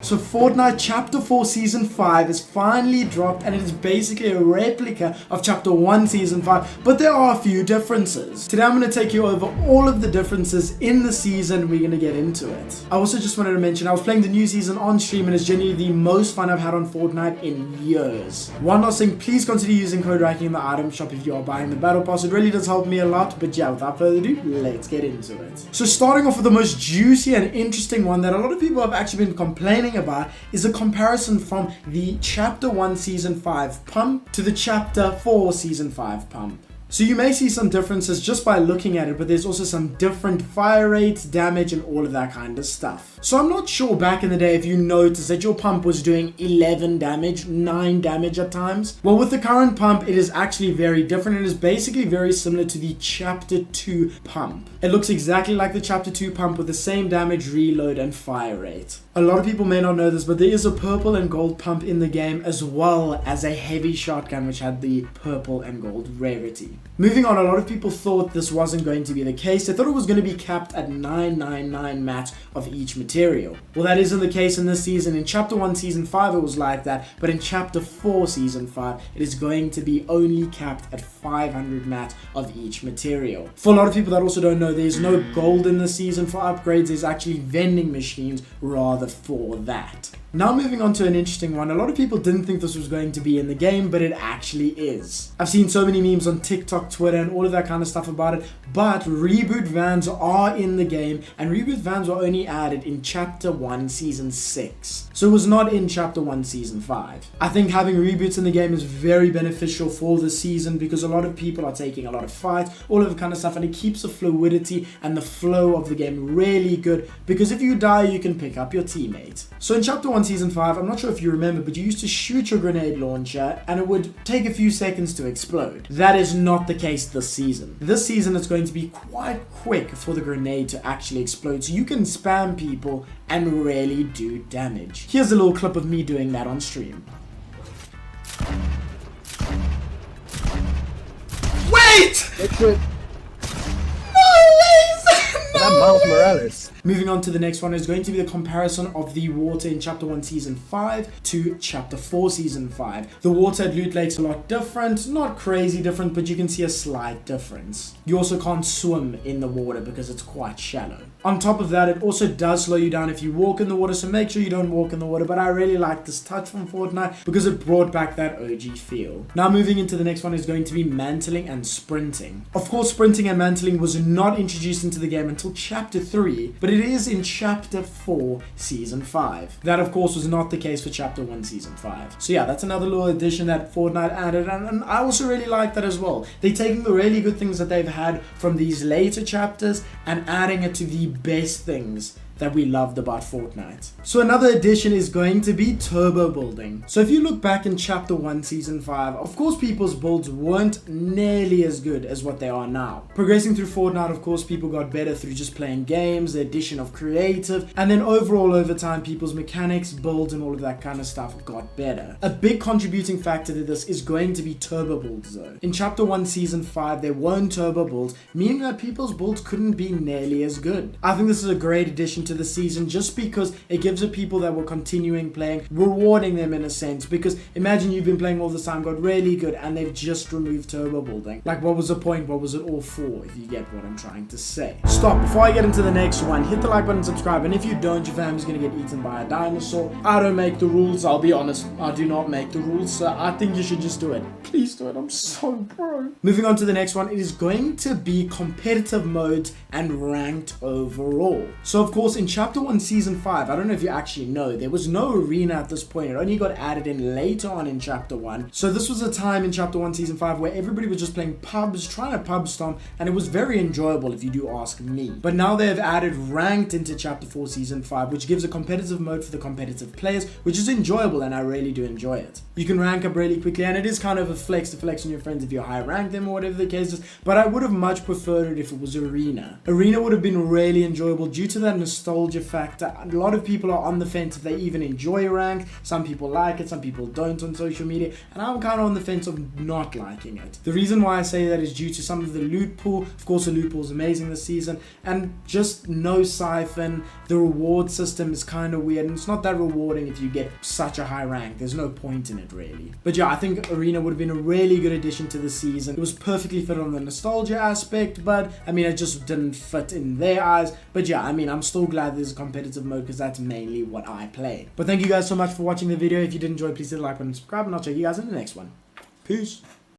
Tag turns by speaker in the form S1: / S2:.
S1: So Fortnite Chapter 4 Season 5 is finally dropped, and it is basically a replica of Chapter 1 Season 5, but there are a few differences. Today I'm going to take you over all of the differences in the season, and we're going to get into it. I also just wanted to mention I was playing the new season on stream, and it's genuinely the most fun I've had on Fortnite in years. One last thing, please consider using code Rakic in the item shop if you are buying the battle pass. It really does help me a lot, but yeah, without further ado, let's get into it. So starting off with the most juicy and interesting one that a lot of people have actually been complaining about is a comparison from the Chapter 1 Season 5 pump to the Chapter 4 Season 5 pump. So you may see some differences just by looking at it, but there's also some different fire rates, damage, and all of that kind of stuff. So I'm not sure back in the day if you noticed that your pump was doing 11 damage, 9 damage at times. Well, with the current pump, it is actually very different. It is basically very similar to the Chapter 2 pump. It looks exactly like the Chapter 2 pump with the same damage, reload, and fire rate. A lot of people may not know this, but there is a purple and gold pump in the game, as well as a heavy shotgun which had the purple and gold rarity. Moving on, a lot of people thought this wasn't going to be the case. They thought it was going to be capped at 999 mats of each material. Well, that isn't the case in this season. In Chapter 1 Season 5 it was like that, but in Chapter 4 Season 5 it is going to be only capped at 500 mats of each material. For a lot of people that also don't know, there's no gold in this season for upgrades. There's actually vending machines rather for that. Now moving on to an interesting one. A lot of people didn't think this was going to be in the game, but it actually is. I've seen so many memes on TikTok, Twitter, and all of that kind of stuff about it, but reboot vans are in the game, and reboot vans were only added in Chapter 1 Season 6. So it was not in Chapter 1 Season 5. I think having reboots in the game is very beneficial for the season because a lot of people are taking a lot of fights, all of that kind of stuff, and it keeps the fluidity and the flow of the game really good because if you die, you can pick up your teammate. So in Chapter 1 Season 5, I'm not sure if you remember, but you used to shoot your grenade launcher and it would take a few seconds to explode. That is not the case this season. This season it's going to be quite quick for the grenade to actually explode, so you can spam people and really do damage. Here's a little clip of me doing that on stream. Wait!
S2: It's good.
S1: No!
S2: Morales.
S1: Moving on to the next one is going to be the comparison of the water in Chapter 1 Season 5 to Chapter 4 Season 5. The water at Loot Lake's a lot different, not crazy different, but you can see a slight difference. You also can't swim in the water because it's quite shallow. On top of that, it also does slow you down if you walk in the water, so make sure you don't walk in the water, but I really like this touch from Fortnite because it brought back that OG feel. Now moving into the next one is going to be mantling and sprinting. Of course, sprinting and mantling was not introduced into the game until Chapter 3, but it is in Chapter 4 Season 5. That of course was not the case for Chapter 1 Season 5. So yeah, that's another little addition that Fortnite added, and I also really like that as well. They're taking the really good things that they've had from these later chapters and adding it to the best things that we loved about Fortnite. So another addition is going to be turbo building. So if you look back in Chapter 1 Season 5, of course people's builds weren't nearly as good as what they are now. Progressing through Fortnite, of course, people got better through just playing games, the addition of creative, and then overall over time people's mechanics, builds, and all of that kind of stuff got better. A big contributing factor to this is going to be turbo builds though. In Chapter 1 Season 5 there weren't turbo builds, meaning that people's builds couldn't be nearly as good. I think this is a great addition to the season just because it gives the people that were continuing playing, rewarding them in a sense, because imagine you've been playing all this time, got really good, and they've just removed turbo building. Like, what was the point? What was it all for, if you get what I'm trying to say? Stop. Before I get into the next one, hit the like button, subscribe, and if you don't, your family's gonna get eaten by a dinosaur. I don't make the rules, I'll be honest. I do not make the rules, so I think you should just do it. Please do it, I'm so broke. Moving on to the next one, it is going to be competitive modes and ranked overall. So of course in Chapter 1 Season 5, I don't know if you actually know, there was no arena at this point. It only got added in later on in Chapter 1. So this was a time in Chapter 1 Season 5 where everybody was just playing pubs, trying to pub stomp, and it was very enjoyable if you do ask me. But now they have added ranked into Chapter 4 Season 5, which gives a competitive mode for the competitive players, which is enjoyable, and I really do enjoy it. You can rank up really quickly, and it is kind of a flex to flex on your friends if you high rank them or whatever the case is, but I would have much preferred it if it was arena. Arena would have been really enjoyable due to that nostalgia nostalgia factor. A lot of people are on the fence if they even enjoy ranked. Some people like it, some people don't on social media, and I'm kind of on the fence of not liking it. The reason why I say that is due to some of the loot pool. Of course, the loot pool is amazing this season, and just no siphon. The reward system is kind of weird, and it's not that rewarding if you get such a high rank. There's no point in it really. But yeah, I think Arena would have been a really good addition to the season. It was perfectly fit on the nostalgia aspect, but I mean, it just didn't fit in their eyes. But yeah, I mean, I'm still glad there's a competitive mode because that's mainly what I play. But thank you guys so much for watching the video. If you did enjoy, please hit the like button and subscribe, and I'll check you guys in the next one. Peace.